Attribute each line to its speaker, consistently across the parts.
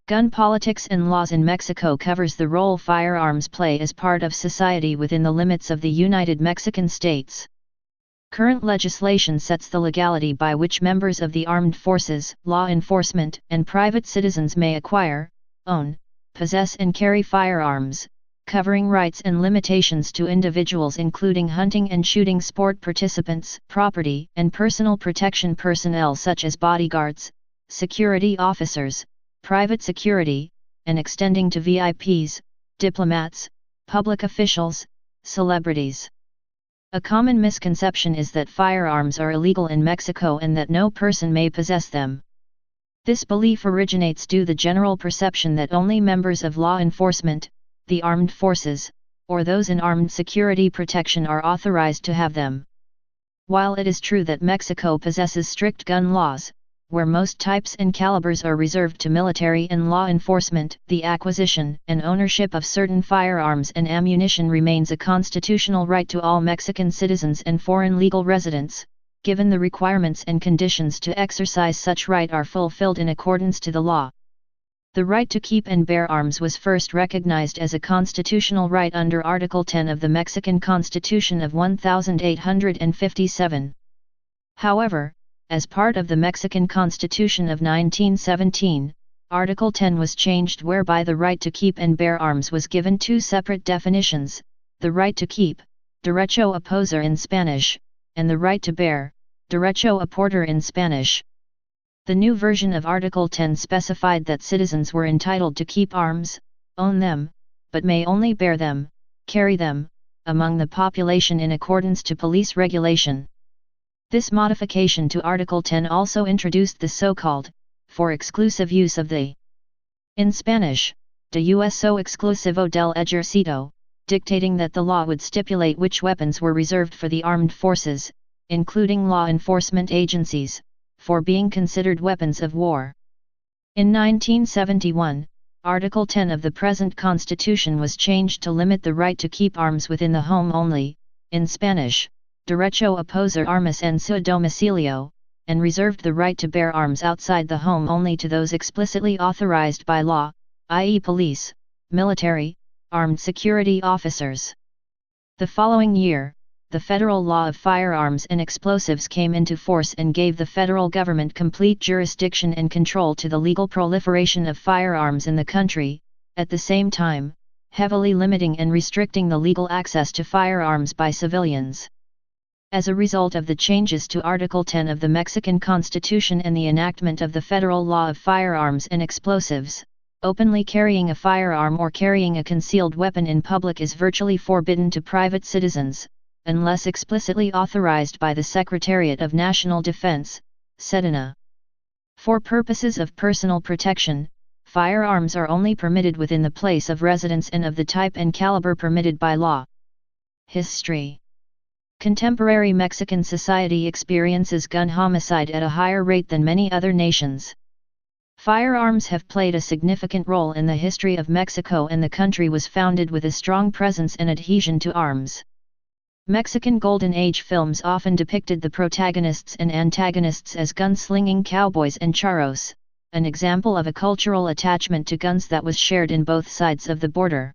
Speaker 1: Gun politics and laws in Mexico covers the role firearms play as part of society within the limits of the United Mexican States. Current legislation sets the legality by which members of the armed forces, law enforcement, and private citizens may acquire, own, possess and carry firearms, covering rights and limitations to individuals including hunting and shooting sport participants, property and personal protection personnel such as bodyguards, security officers, private security, and extending to VIPs, diplomats, public officials, celebrities. A common misconception is that firearms are illegal in Mexico and that no person may possess them. This belief originates due to the general perception that only members of law enforcement, the armed forces, or those in armed security protection are authorized to have them. While it is true that Mexico possesses strict gun laws, where most types and calibers are reserved to military and law enforcement, the acquisition and ownership of certain firearms and ammunition remains a constitutional right to all Mexican citizens and foreign legal residents, given the requirements and conditions to exercise such right are fulfilled in accordance to the law. The right to keep and bear arms was first recognized as a constitutional right under Article 10 of the Mexican Constitution of 1857. However, as part of the Mexican Constitution of 1917, Article 10 was changed whereby the right to keep and bear arms was given two separate definitions, the right to keep, derecho a poseer in Spanish, and the right to bear, derecho a portar in Spanish. The new version of Article 10 specified that citizens were entitled to keep arms, own them, but may only bear them, carry them, among the population in accordance to police regulation. This modification to Article 10 also introduced the so-called, for exclusive use of the, in Spanish, de uso exclusivo del ejército, dictating that the law would stipulate which weapons were reserved for the armed forces, including law enforcement agencies, for being considered weapons of war. In 1971, Article 10 of the present Constitution was changed to limit the right to keep arms within the home only, in Spanish, derecho a poseer armas en su domicilio, and reserved the right to bear arms outside the home only to those explicitly authorized by law, i.e. police, military, armed security officers. The following year, the federal law of firearms and explosives came into force and gave the federal government complete jurisdiction and control to the legal proliferation of firearms in the country, at the same time, heavily limiting and restricting the legal access to firearms by civilians. As a result of the changes to Article 10 of the Mexican Constitution and the enactment of the federal law of firearms and explosives, openly carrying a firearm or carrying a concealed weapon in public is virtually forbidden to private citizens, unless explicitly authorized by the Secretariat of National Defense, SEDENA. For purposes of personal protection, firearms are only permitted within the place of residence and of the type and caliber permitted by law. History. Contemporary Mexican society experiences gun homicide at a higher rate than many other nations. Firearms have played a significant role in the history of Mexico, and the country was founded with a strong presence and adhesion to arms. Mexican Golden Age films often depicted the protagonists and antagonists as gun-slinging cowboys and charros, an example of a cultural attachment to guns that was shared in both sides of the border.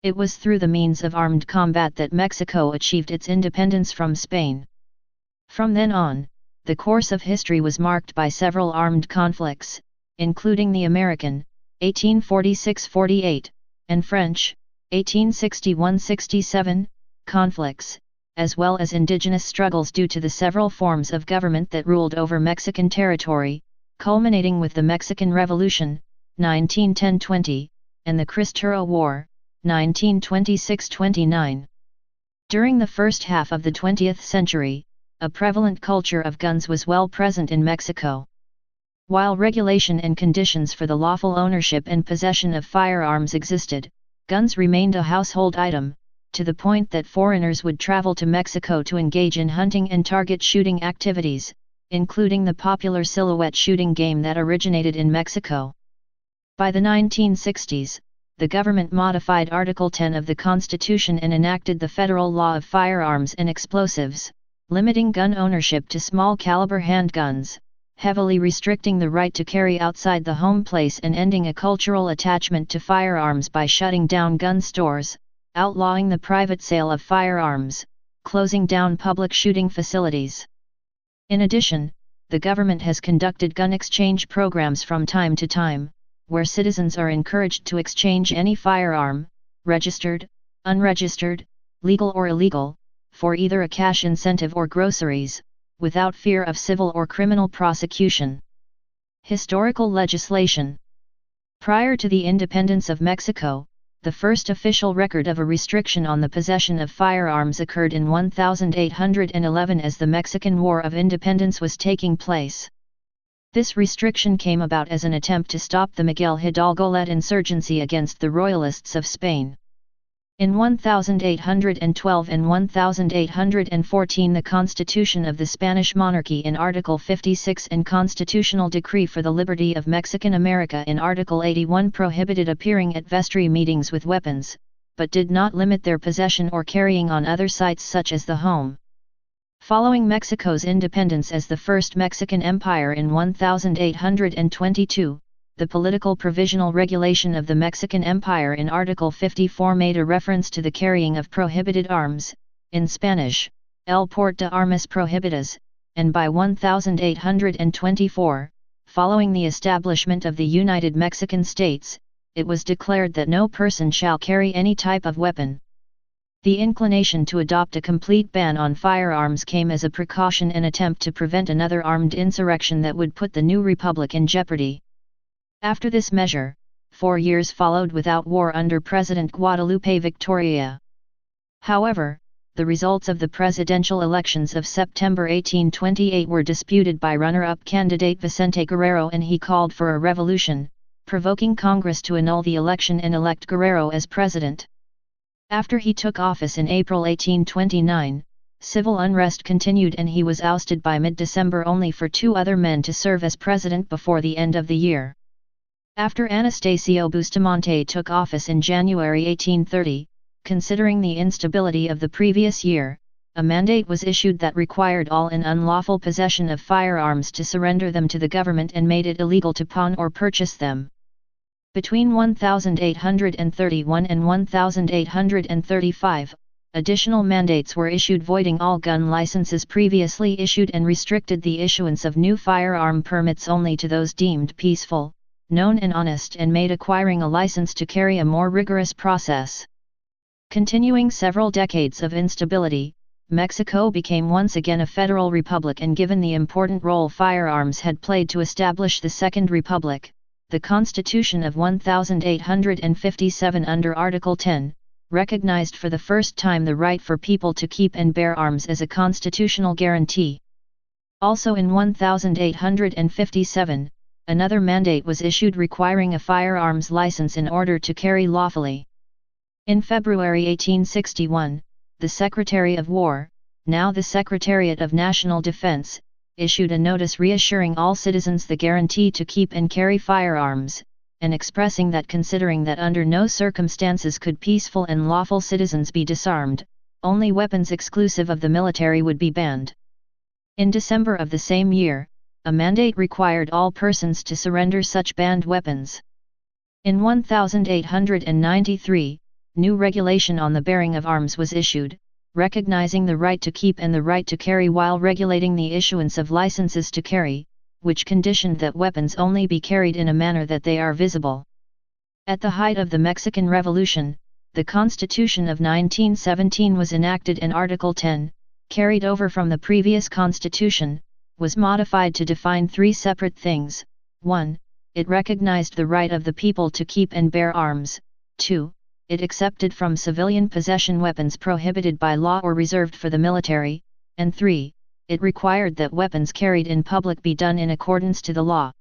Speaker 1: It was through the means of armed combat that Mexico achieved its independence from Spain. From then on, the course of history was marked by several armed conflicts, including the American, 1846–48, and French, 1861–67, conflicts, as well as indigenous struggles due to the several forms of government that ruled over Mexican territory, culminating with the Mexican Revolution, 1910–20, and the Cristero War, 1926–29. During the first half of the 20th century, a prevalent culture of guns was well present in Mexico. While regulation and conditions for the lawful ownership and possession of firearms existed, guns remained a household item, to the point that foreigners would travel to Mexico to engage in hunting and target shooting activities, including the popular silhouette shooting game that originated in Mexico. By the 1960s, the government modified Article 10 of the Constitution and enacted the federal law of firearms and explosives, limiting gun ownership to small-caliber handguns, heavily restricting the right to carry outside the home place and ending a cultural attachment to firearms by shutting down gun stores, outlawing the private sale of firearms, closing down public shooting facilities. In addition, the government has conducted gun exchange programs from time to time, where citizens are encouraged to exchange any firearm, registered, unregistered, legal or illegal, for either a cash incentive or groceries, without fear of civil or criminal prosecution. Historical legislation. Prior to the independence of Mexico, the first official record of a restriction on the possession of firearms occurred in 1811 as the Mexican War of Independence was taking place. This restriction came about as an attempt to stop the Miguel Hidalgo-led insurgency against the Royalists of Spain. In 1812 and 1814 the Constitution of the Spanish monarchy in Article 56 and Constitutional Decree for the Liberty of Mexican America in Article 81 prohibited appearing at vestry meetings with weapons, but did not limit their possession or carrying on other sites such as the home. Following Mexico's independence as the first Mexican empire in 1822, the political provisional regulation of the Mexican Empire in Article 54 made a reference to the carrying of prohibited arms, in Spanish, el porte de armas prohibidas, and by 1824, following the establishment of the United Mexican States, it was declared that no person shall carry any type of weapon. The inclination to adopt a complete ban on firearms came as a precaution and attempt to prevent another armed insurrection that would put the new republic in jeopardy. After this measure, 4 years followed without war under President Guadalupe Victoria. However, the results of the presidential elections of September 1828 were disputed by runner-up candidate Vicente Guerrero, and he called for a revolution, provoking Congress to annul the election and elect Guerrero as president. After he took office in April 1829, civil unrest continued and he was ousted by mid-December, only for 2 other men to serve as president before the end of the year. After Anastasio Bustamante took office in January 1830, considering the instability of the previous year, a mandate was issued that required all in unlawful possession of firearms to surrender them to the government and made it illegal to pawn or purchase them. Between 1831 and 1835, additional mandates were issued voiding all gun licenses previously issued and restricted the issuance of new firearm permits only to those deemed peaceful, known and honest, and made acquiring a license to carry a more rigorous process. Continuing several decades of instability, Mexico became once again a federal republic, and given the important role firearms had played to establish the Second Republic, the Constitution of 1857 under Article 10, recognized for the first time the right for people to keep and bear arms as a constitutional guarantee. Also in 1857, another mandate was issued requiring a firearms license in order to carry lawfully. In February 1861, the Secretary of War, now the Secretariat of National Defense, issued a notice reassuring all citizens the guarantee to keep and carry firearms, and expressing that considering that under no circumstances could peaceful and lawful citizens be disarmed, only weapons exclusive of the military would be banned. In December of the same year, a mandate required all persons to surrender such banned weapons. In 1893, new regulation on the bearing of arms was issued, recognizing the right to keep and the right to carry while regulating the issuance of licenses to carry, which conditioned that weapons only be carried in a manner that they are visible. At the height of the Mexican Revolution, the Constitution of 1917 was enacted and Article 10, carried over from the previous Constitution, was modified to define 3 separate things. 1. It recognized the right of the people to keep and bear arms. 2. It accepted from civilian possession weapons prohibited by law or reserved for the military. And 3. It required that weapons carried in public be done in accordance to the law.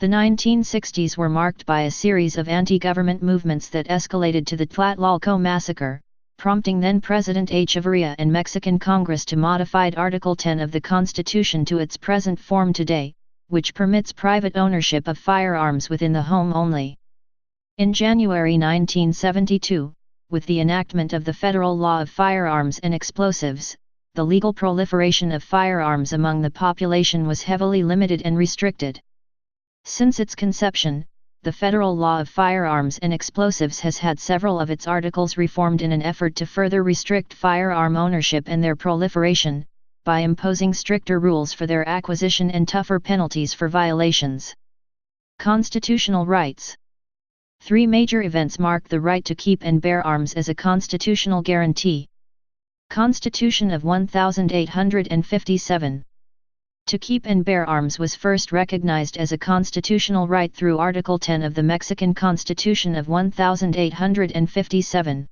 Speaker 1: The 1960s were marked by a series of anti-government movements that escalated to the Tlatelolco massacre, prompting then-President Echeverría and Mexican Congress to modify Article 10 of the Constitution to its present form today, which permits private ownership of firearms within the home only. In January 1972, with the enactment of the Federal Law of Firearms and Explosives, the legal proliferation of firearms among the population was heavily limited and restricted. Since its conception, the Federal Law of Firearms and Explosives has had several of its articles reformed in an effort to further restrict firearm ownership and their proliferation, by imposing stricter rules for their acquisition and tougher penalties for violations. Constitutional rights. 3 major events mark the right to keep and bear arms as a constitutional guarantee. Constitution of 1857. To keep and bear arms was first recognized as a constitutional right through Article 10 of the Mexican Constitution of 1857.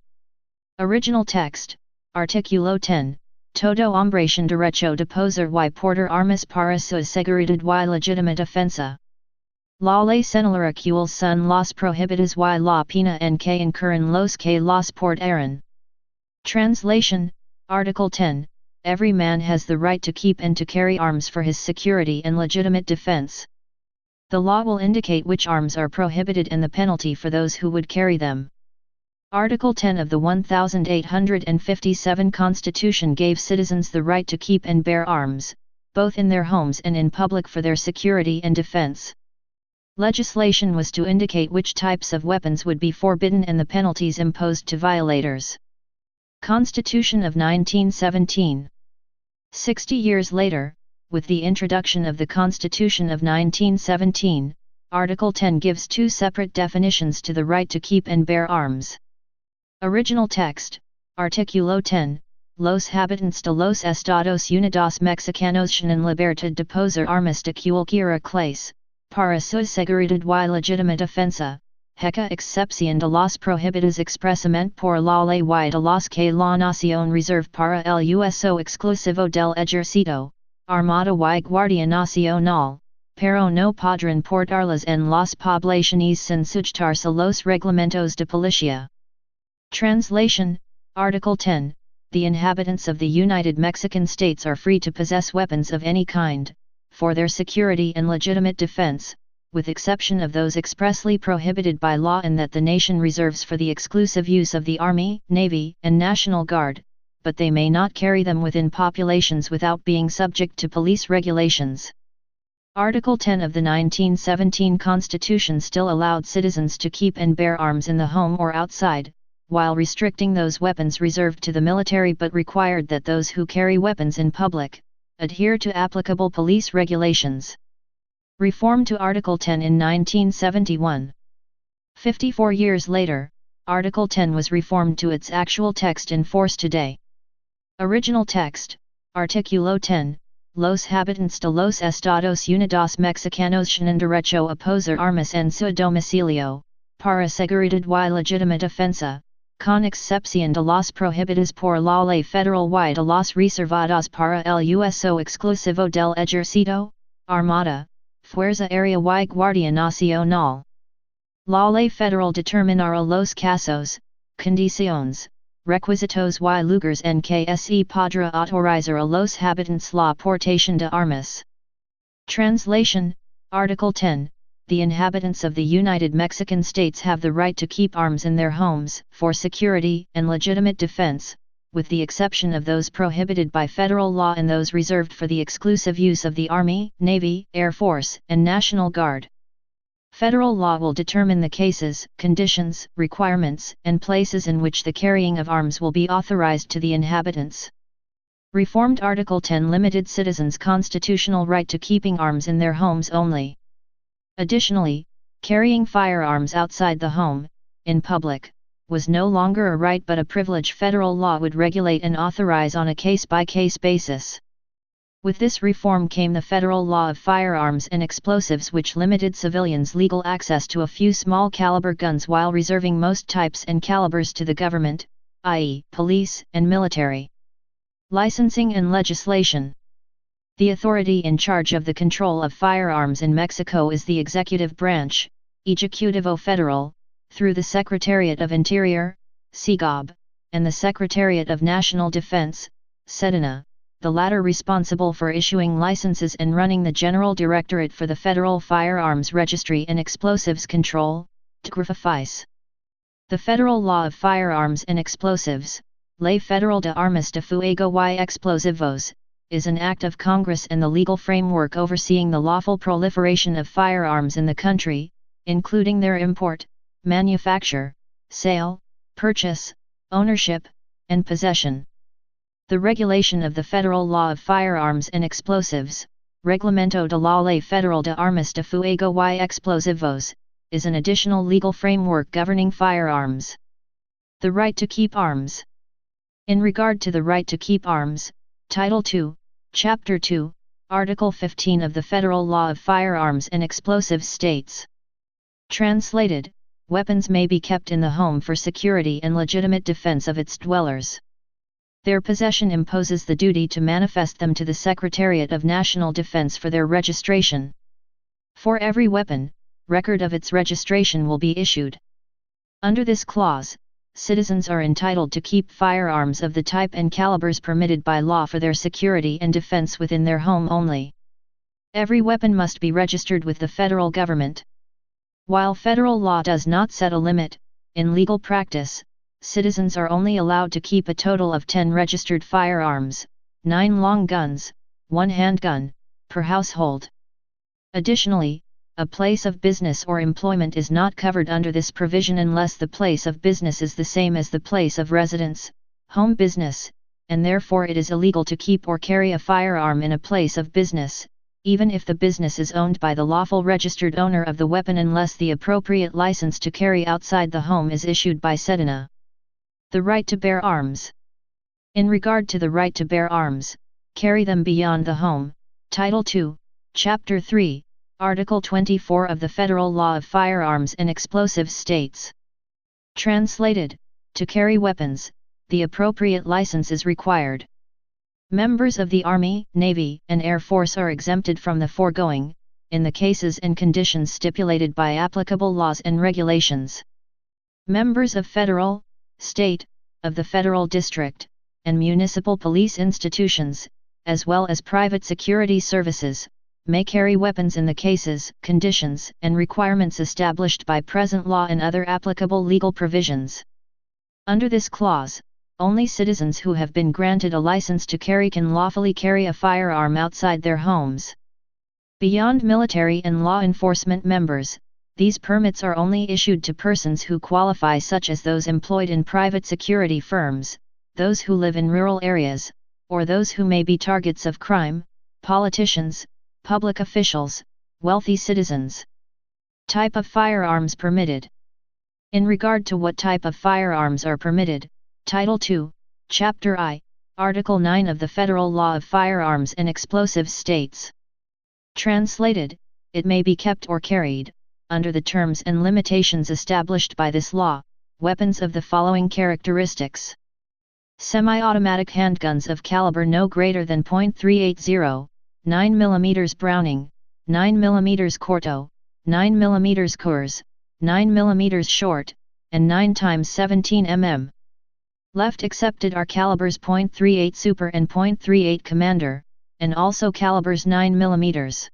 Speaker 1: Original text, Artículo 10, todo hombre sin derecho de poseer y portar armas para su seguridad y legítima defensa. La ley señala cuáles son los prohibidos y la pena en que incurren los que los portaren. Translation, Article 10. Every man has the right to keep and to carry arms for his security and legitimate defense. The law will indicate which arms are prohibited and the penalty for those who would carry them. Article 10 of the 1857 Constitution gave citizens the right to keep and bear arms, both in their homes and in public for their security and defense. Legislation was to indicate which types of weapons would be forbidden and the penalties imposed to violators. Constitution of 1917. 60 years later, with the introduction of the Constitution of 1917, Article 10 gives 2 separate definitions to the right to keep and bear arms. Original text, Artículo 10, los habitantes de los Estados Unidos Mexicanos tienen libertad de poseer armas de cualquiera clase, para su seguridad y legítima defensa, hecha excepción de los prohibidos expresamente por la ley y de los que la nación reserva para el uso exclusivo del ejército, armada y guardia nacional, pero no podrán portarlas en las poblaciones sin sujetarse a los reglamentos de policía. Translation, Article 10, the inhabitants of the United Mexican States are free to possess weapons of any kind, for their security and legitimate defense, with exception of those expressly prohibited by law and that the nation reserves for the exclusive use of the Army, Navy, and National Guard, but they may not carry them within populations without being subject to police regulations. Article 10 of the 1917 Constitution still allowed citizens to keep and bear arms in the home or outside, while restricting those weapons reserved to the military but required that those who carry weapons in public adhere to applicable police regulations. Reform to Article 10 in 1971. 54 years later, Article 10 was reformed to its actual text in force today. Original text, Artículo 10, los habitantes de los Estados Unidos Mexicanos tienen derecho a poseer armas en su domicilio, para seguridad y legítima defensa, con excepción de los prohibidos por la ley federal y de los reservados para el uso exclusivo del ejército, armada, Fuerza Aérea y Guardia Nacional. La ley federal determinará los casos, condiciones, requisitos y lugares en que se podrá autorizar a los habitantes la portación de armas. Translation, Article 10, the inhabitants of the United Mexican States have the right to keep arms in their homes, for security and legitimate defense, with the exception of those prohibited by federal law and those reserved for the exclusive use of the Army, Navy, Air Force, and National Guard. Federal law will determine the cases, conditions, requirements, and places in which the carrying of arms will be authorized to the inhabitants. Reformed Article 10 limited citizens' constitutional right to keeping arms in their homes only. Additionally, carrying firearms outside the home, in public, was no longer a right but a privilege federal law would regulate and authorize on a case-by-case basis. With this reform came the Federal Law of Firearms and Explosives, which limited civilians' legal access to a few small-caliber guns while reserving most types and calibers to the government, i.e., police and military. Licensing and legislation. The authority in charge of the control of firearms in Mexico is the executive branch, Ejecutivo Federal, through the Secretariat of Interior, SEGOB, and the Secretariat of National Defense, SEDENA, the latter responsible for issuing licenses and running the General Directorate for the Federal Firearms Registry and Explosives Control, TGRFICE. The Federal Law of Firearms and Explosives, Ley Federal de Armas de Fuego y Explosivos, is an act of Congress and the legal framework overseeing the lawful proliferation of firearms in the country, including their import, manufacture, sale, purchase, ownership, and possession. The regulation of the Federal Law of Firearms and Explosives, Reglamento de la Ley Federal de Armas de Fuego y Explosivos, is an additional legal framework governing firearms. The right to keep arms. In regard to the right to keep arms, Title II, Chapter 2, Article 15 of the Federal Law of Firearms and Explosives states. Translated, weapons may be kept in the home for security and legitimate defense of its dwellers. Their possession imposes the duty to manifest them to the Secretariat of National Defense for their registration. For every weapon, record of its registration will be issued. Under this clause, citizens are entitled to keep firearms of the type and calibers permitted by law for their security and defense within their home only. Every weapon must be registered with the federal government. While federal law does not set a limit, in legal practice, citizens are only allowed to keep a total of 10 registered firearms, 9 long guns, 1 handgun, per household. Additionally, a place of business or employment is not covered under this provision unless the place of business is the same as the place of residence, home business, and therefore it is illegal to keep or carry a firearm in a place of business, even if the business is owned by the lawful registered owner of the weapon unless the appropriate license to carry outside the home is issued by SEDENA. The right to bear arms. In regard to the right to bear arms, carry them beyond the home, Title II, Chapter 3, Article 24 of the Federal Law of Firearms and Explosives states. Translated, to carry weapons, the appropriate license is required. Members of the Army, Navy, and Air Force are exempted from the foregoing, in the cases and conditions stipulated by applicable laws and regulations. Members of federal, state, of the federal district, and municipal police institutions, as well as private security services, may carry weapons in the cases, conditions, and requirements established by present law and other applicable legal provisions. Under this clause, only citizens who have been granted a license to carry can lawfully carry a firearm outside their homes. Beyond military and law enforcement members, these permits are only issued to persons who qualify, such as those employed in private security firms, those who live in rural areas, or those who may be targets of crime, politicians, public officials, wealthy citizens. Type of firearms permitted. In regard to what type of firearms are permitted, Title II, Chapter I, Article 9 of the Federal Law of Firearms and Explosives states. Translated, it may be kept or carried, under the terms and limitations established by this law, weapons of the following characteristics. Semi-automatic handguns of caliber no greater than .380, 9 mm Browning, 9 mm Corto, 9 mm Coors, 9 mm short, and 9 x 17 mm. Left accepted are calibers .38 Super and .38 Commander, and also calibers 9 mm.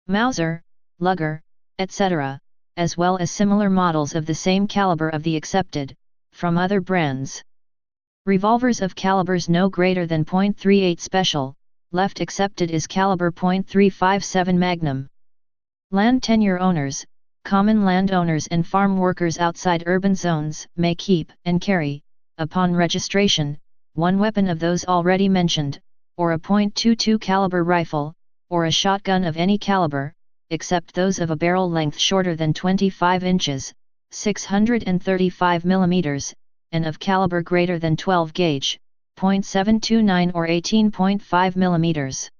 Speaker 1: Mauser, Luger, etc., as well as similar models of the same caliber of the accepted, from other brands. Revolvers of calibers no greater than .38 Special, left accepted is caliber .357 Magnum. Land tenure owners, common landowners and farm workers outside urban zones may keep and carry, upon registration, one weapon of those already mentioned, or a .22 caliber rifle, or a shotgun of any caliber, except those of a barrel length shorter than 25 inches, 635 mm, and of caliber greater than 12 gauge, .729 or 18.5 mm.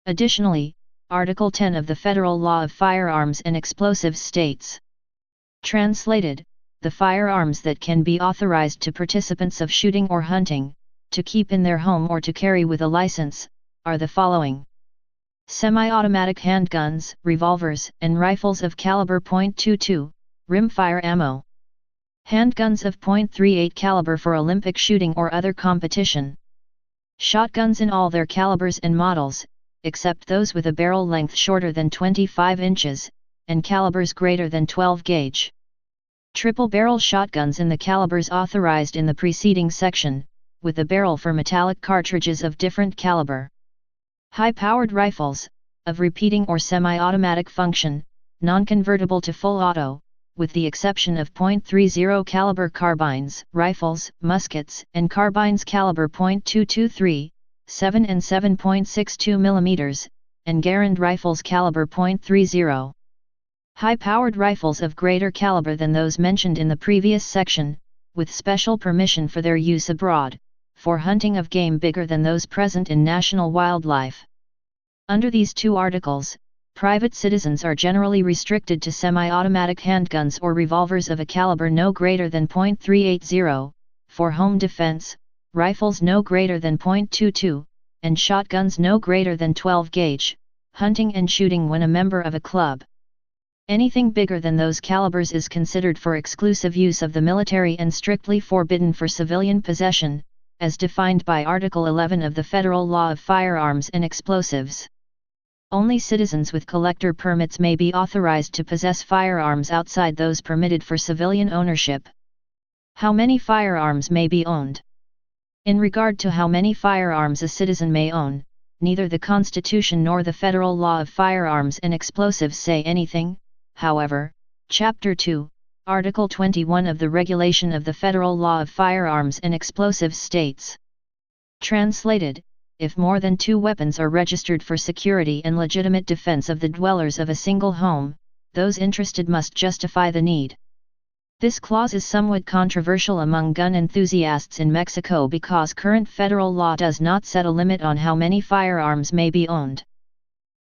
Speaker 1: Additionally, Article 10 of the Federal Law of Firearms and Explosives states. Translated, the firearms that can be authorized to participants of shooting or hunting, to keep in their home or to carry with a license, are the following. Semi-automatic handguns, revolvers, and rifles of caliber .22, rimfire ammo. Handguns of .38 caliber for Olympic shooting or other competition. Shotguns in all their calibers and models, except those with a barrel length shorter than 25 inches, and calibers greater than 12 gauge. Triple barrel shotguns in the calibers authorized in the preceding section, with a barrel for metallic cartridges of different caliber. High-powered rifles, of repeating or semi-automatic function, non-convertible to full auto, with the exception of .30 caliber carbines, rifles, muskets, and carbines caliber .223, 7 and 7.62 mm, and Garand rifles caliber .30. High-powered rifles of greater caliber than those mentioned in the previous section, with special permission for their use abroad, for hunting of game bigger than those present in national wildlife. Under these two articles, private citizens are generally restricted to semi-automatic handguns or revolvers of a caliber no greater than .380, for home defense, rifles no greater than .22, and shotguns no greater than 12 gauge, hunting and shooting when a member of a club. Anything bigger than those calibers is considered for exclusive use of the military and strictly forbidden for civilian possession, as defined by Article 11 of the Federal Law of Firearms and Explosives. Only citizens with collector permits may be authorized to possess firearms outside those permitted for civilian ownership. How many firearms may be owned? In regard to how many firearms a citizen may own, neither the Constitution nor the Federal Law of Firearms and Explosives say anything. However, Chapter 2, Article 21 of the Regulation of the Federal Law of Firearms and Explosives states: translated, if more than 2 weapons are registered for security and legitimate defense of the dwellers of a single home, those interested must justify the need. This clause is somewhat controversial among gun enthusiasts in Mexico because current federal law does not set a limit on how many firearms may be owned.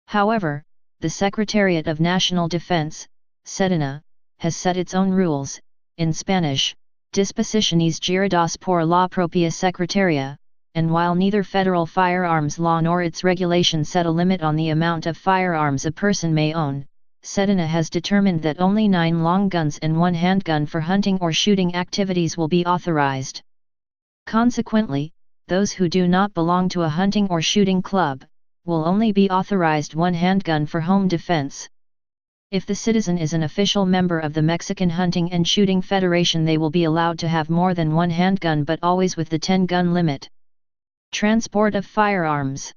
Speaker 1: However, the Secretariat of National Defense, Sedena, has set its own rules, in Spanish, Disposiciones Giradas por la propia Secretaría, and while neither federal firearms law nor its regulation set a limit on the amount of firearms a person may own, Sedena has determined that only 9 long guns and 1 handgun for hunting or shooting activities will be authorized. Consequently, those who do not belong to a hunting or shooting club, will only be authorized 1 handgun for home defense. If the citizen is an official member of the Mexican Hunting and Shooting Federation, they will be allowed to have more than 1 handgun, but always with the 10-gun limit. Transport of firearms.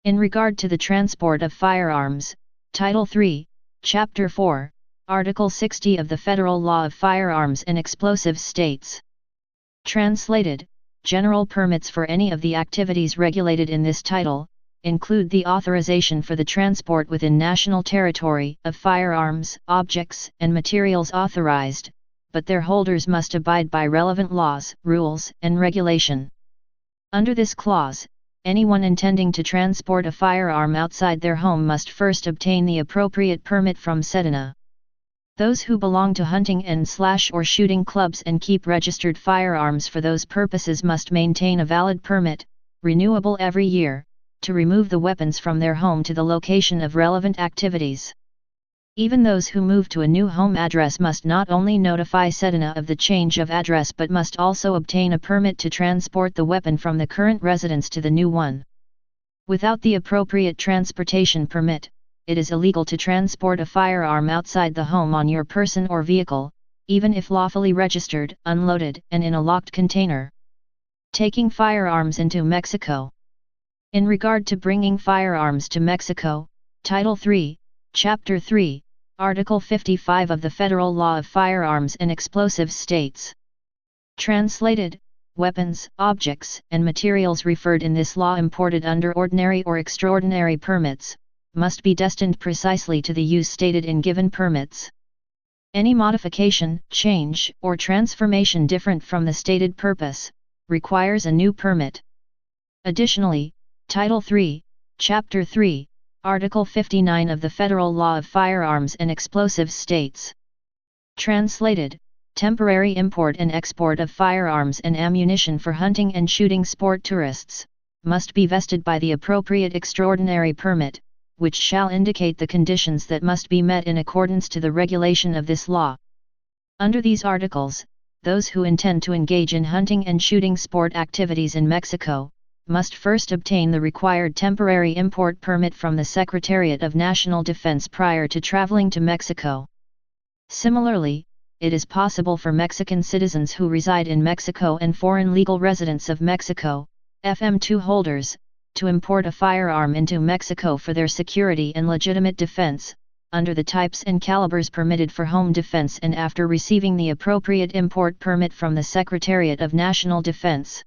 Speaker 1: In regard to the transport of firearms, Title 3, Chapter 4, Article 60 of the Federal Law of Firearms and Explosives states: translated, general permits for any of the activities regulated in this title include the authorization for the transport within national territory of firearms, objects, and materials authorized, but their holders must abide by relevant laws, rules, and regulation. Under this clause, anyone intending to transport a firearm outside their home must first obtain the appropriate permit from Sedena. Those who belong to hunting and/or shooting clubs and keep registered firearms for those purposes must maintain a valid permit, renewable every year, to remove the weapons from their home to the location of relevant activities. Even those who move to a new home address must not only notify Sedena of the change of address but must also obtain a permit to transport the weapon from the current residence to the new one. Without the appropriate transportation permit, it is illegal to transport a firearm outside the home on your person or vehicle, even if lawfully registered, unloaded, and in a locked container. Taking firearms into Mexico. In regard to bringing firearms to Mexico, Title 3, Chapter 3, Article 55 of the Federal Law of Firearms and Explosives states: translated, weapons, objects, and materials referred in this law imported under ordinary or extraordinary permits, must be destined precisely to the use stated in given permits. Any modification, change, or transformation different from the stated purpose, requires a new permit. Additionally, Title 3, Chapter 3, Article 59 of the Federal Law of Firearms and Explosives states: translated, temporary import and export of firearms and ammunition for hunting and shooting sport tourists, must be vested by the appropriate extraordinary permit, which shall indicate the conditions that must be met in accordance to the regulation of this law. Under these articles, those who intend to engage in hunting and shooting sport activities in Mexico, must first obtain the required temporary import permit from the Secretariat of National Defense prior to traveling to Mexico. Similarly, it is possible for Mexican citizens who reside in Mexico and foreign legal residents of Mexico, FM2 holders, to import a firearm into Mexico for their security and legitimate defense, under the types and calibers permitted for home defense and after receiving the appropriate import permit from the Secretariat of National Defense.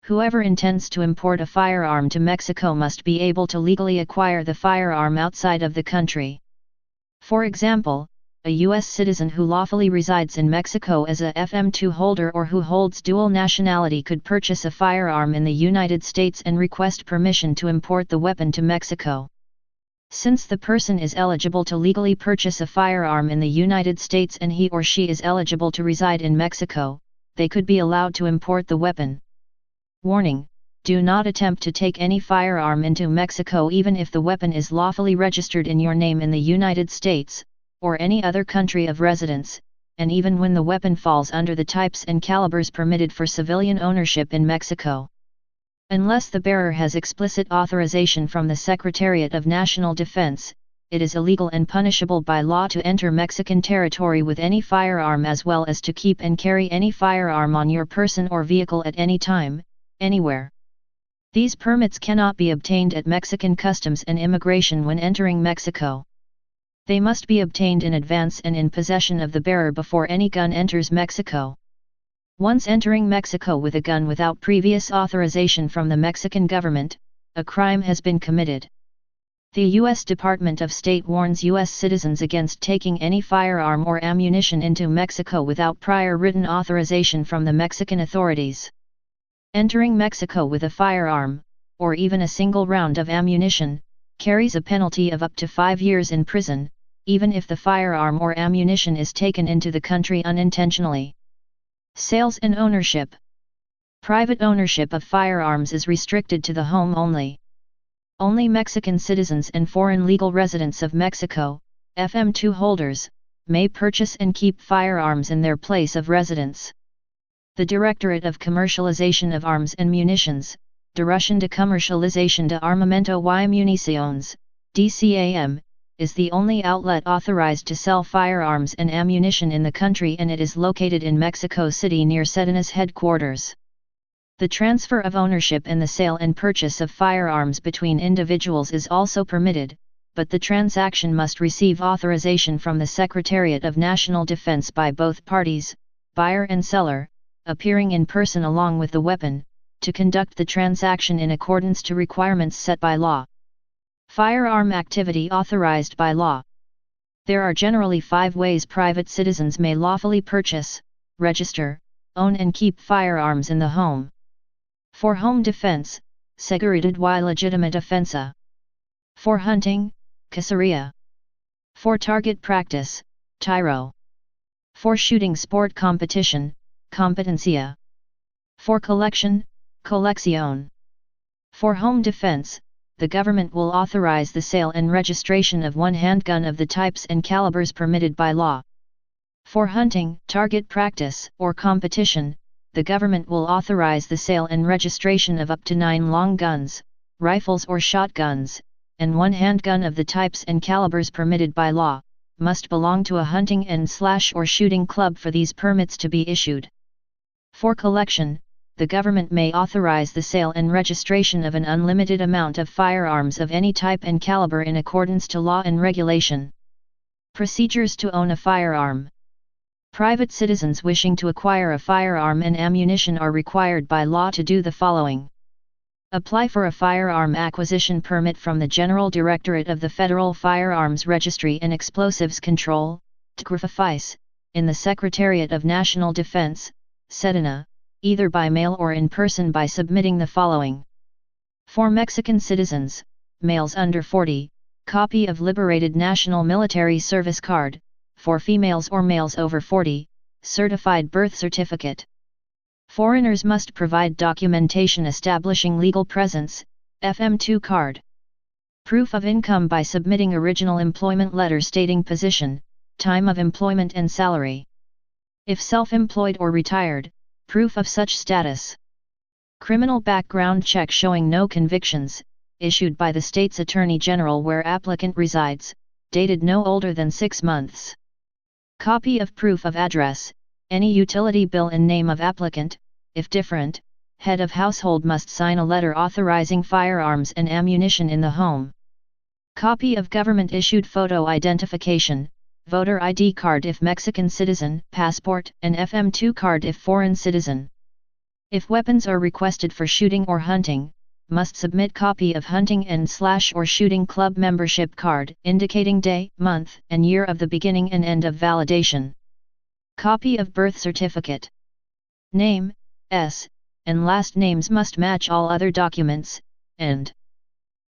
Speaker 1: Whoever intends to import a firearm to Mexico must be able to legally acquire the firearm outside of the country. For example, a U.S. citizen who lawfully resides in Mexico as a FM2 holder or who holds dual nationality could purchase a firearm in the United States and request permission to import the weapon to Mexico. Since the person is eligible to legally purchase a firearm in the United States and he or she is eligible to reside in Mexico, they could be allowed to import the weapon. Warning: do not attempt to take any firearm into Mexico even if the weapon is lawfully registered in your name in the United States, or any other country of residence, and even when the weapon falls under the types and calibers permitted for civilian ownership in Mexico. Unless the bearer has explicit authorization from the Secretariat of National Defense, it is illegal and punishable by law to enter Mexican territory with any firearm as well as to keep and carry any firearm on your person or vehicle at any time, anywhere. These permits cannot be obtained at Mexican Customs and Immigration when entering Mexico. They must be obtained in advance and in possession of the bearer before any gun enters Mexico. Once entering Mexico with a gun without previous authorization from the Mexican government, a crime has been committed. The U.S. Department of State warns U.S. citizens against taking any firearm or ammunition into Mexico without prior written authorization from the Mexican authorities. Entering Mexico with a firearm, or even a single round of ammunition, carries a penalty of up to 5 years in prison, even if the firearm or ammunition is taken into the country unintentionally. Sales and ownership. Private ownership of firearms is restricted to the home only. Only Mexican citizens and foreign legal residents of Mexico, FM2 holders, may purchase and keep firearms in their place of residence. The Directorate of Commercialization of Arms and Munitions, Dirección de Comercialización de Armamento y Municiones, DCAM, is the only outlet authorized to sell firearms and ammunition in the country, and it is located in Mexico City near Sedana's headquarters. The transfer of ownership and the sale and purchase of firearms between individuals is also permitted, but the transaction must receive authorization from the Secretariat of National Defense by both parties, buyer and seller, appearing in person along with the weapon, to conduct the transaction in accordance to requirements set by law. Firearm activity authorized by law. There are generally 5 ways private citizens may lawfully purchase, register, own and keep firearms in the home. For home defense, seguridad y legitimate defensa. For hunting, cacería. For target practice, tiro. For shooting sport competition, competencia. For collection, colección. For home defense, the government will authorize the sale and registration of one handgun of the types and calibers permitted by law. For hunting, target practice, or competition, the government will authorize the sale and registration of up to 9 long guns, rifles or shotguns, and one handgun of the types and calibers permitted by law, must belong to a hunting and/or shooting club for these permits to be issued. For collection, the government may authorize the sale and registration of an unlimited amount of firearms of any type and caliber in accordance to law and regulation. Procedures to own a firearm. Private citizens wishing to acquire a firearm and ammunition are required by law to do the following. Apply for a firearm acquisition permit from the General Directorate of the Federal Firearms Registry and Explosives Control, TCRFICE, in the Secretariat of National Defense, Sedana, either by mail or in person by submitting the following. For Mexican citizens, males under 40, copy of Liberated National Military Service Card. For females or males over 40, certified birth certificate. Foreigners must provide documentation establishing legal presence, FM2 card. Proof of income by submitting original employment letter stating position, time of employment and salary. If self-employed or retired, proof of such status. Criminal background check showing no convictions, issued by the state's Attorney General where applicant resides, dated no older than 6 months. Copy of proof of address, any utility bill in name of applicant, if different, head of household must sign a letter authorizing firearms and ammunition in the home. Copy of government-issued photo identification, voter ID card if Mexican citizen, passport, and FM2 card if foreign citizen. If weapons are requested for shooting or hunting, must submit copy of hunting and/or shooting club membership card indicating day, month, and year of the beginning and end of validation. Copy of birth certificate. Name, S, and last names must match all other documents, and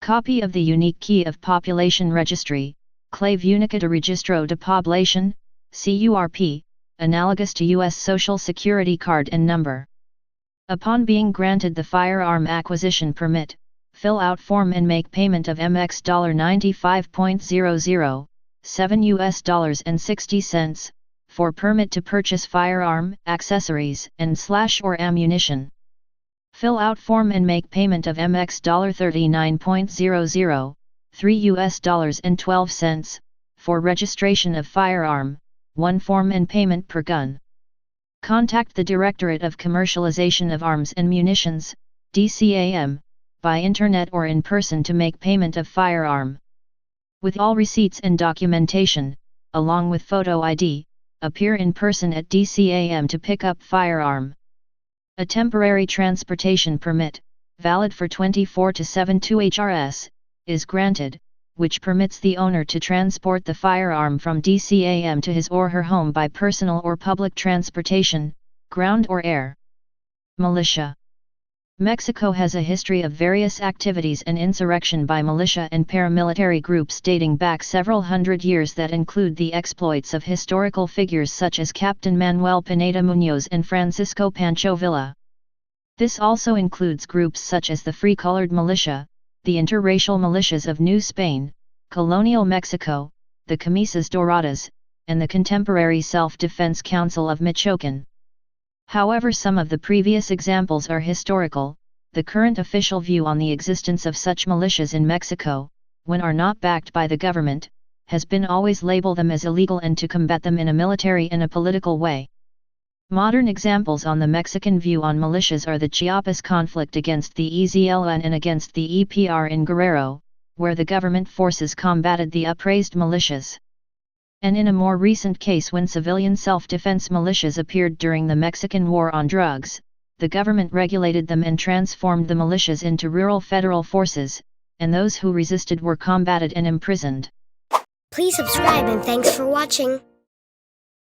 Speaker 1: copy of the unique key of population registry, Clave Única de Registro de Población, CURP, analogous to U.S. Social Security card and number. Upon being granted the firearm acquisition permit, fill out form and make payment of MX $95.00, $7.60, for permit to purchase firearm, accessories, and/or ammunition. Fill out form and make payment of MX $39.00, $3.12, for registration of firearm, 1 form and payment per gun. Contact the Directorate of Commercialization of Arms and Munitions, DCAM, by internet or in person to make payment of firearm. With all receipts and documentation, along with photo ID, appear in person at DCAM to pick up firearm. A temporary transportation permit, valid for 24 to 72 HRS, is granted, which permits the owner to transport the firearm from DCAM to his or her home by personal or public transportation, ground or air. Militia. Mexico has a history of various activities and insurrection by militia and paramilitary groups dating back several hundred years that include the exploits of historical figures such as Captain Manuel Pineda Muñoz and Francisco Pancho Villa. This also includes groups such as the Free Colored Militia, the interracial militias of New Spain, colonial Mexico, the Camisas Doradas, and the contemporary Self-Defense Council of Michoacán. However, some of the previous examples are historical. The current official view on the existence of such militias in Mexico, when are not backed by the government, has been always label them as illegal and to combat them in a military and a political way. Modern examples on the Mexican view on militias are the Chiapas conflict against the EZLN and against the EPR in Guerrero, where the government forces combated the upraised militias. And in a more recent case when civilian self-defense militias appeared during the Mexican War on Drugs, the government regulated them and transformed the militias into rural federal forces, and those who resisted were combated and imprisoned.
Speaker 2: Please subscribe and thanks for watching.